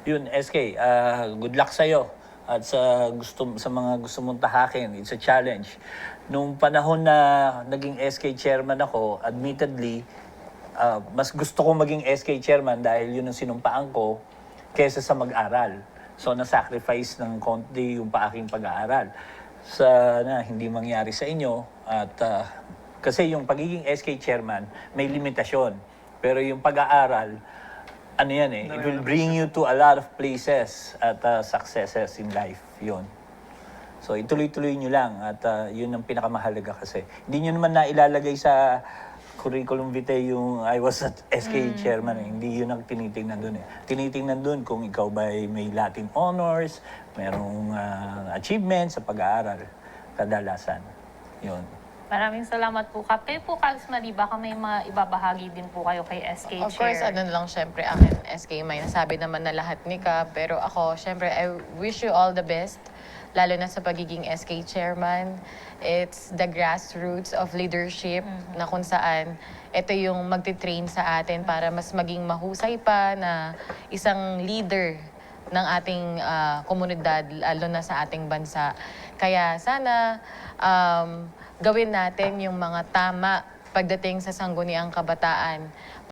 Yun, SK, good luck sa'yo at sa mga gusto mong tahakin. It's a challenge. Nung panahon na naging SK chairman ako, admittedly, mas gusto ko maging SK chairman dahil yun ang sinumpaan ko kesa sa mag-aral. So, na-sacrifice ng konti yung aking pag-aaral. Sana hindi mangyari sa inyo at kasi yung pagiging SK chairman may limitasyon. Pero yung pag-aaral, ano yan eh, it will bring you to a lot of places at successes in life. Yun. So ituloy-tuloy nyo lang at yun ang pinakamahalaga kasi. Hindi nyo naman nailalagay sa curriculum vitae yung I was at SK chairman eh. Hindi yun ang tinitingnan dun eh. Tinitingnan dun kung ikaw ba ay may Latin honors, merong achievements sa pag-aaral, kadalasan. Yun. Maraming salamat po, Kap. Kayo po, Kagsmali, baka may mga ibabahagi din po kayo kay SK Of Chair. course, ano lang syempre akin, SK may nasabi naman na lahat ni Kap. Pero ako, syempre, I wish you all the best. Lalo na sa pagiging SK chairman. It's the grassroots of leadership na kung saan ito yung magti-train sa atin para mas maging mahusay pa na isang leader ng ating komunidad, lalo na sa ating bansa. Kaya sana gawin natin yung mga tama pagdating sa sangguniang kabataan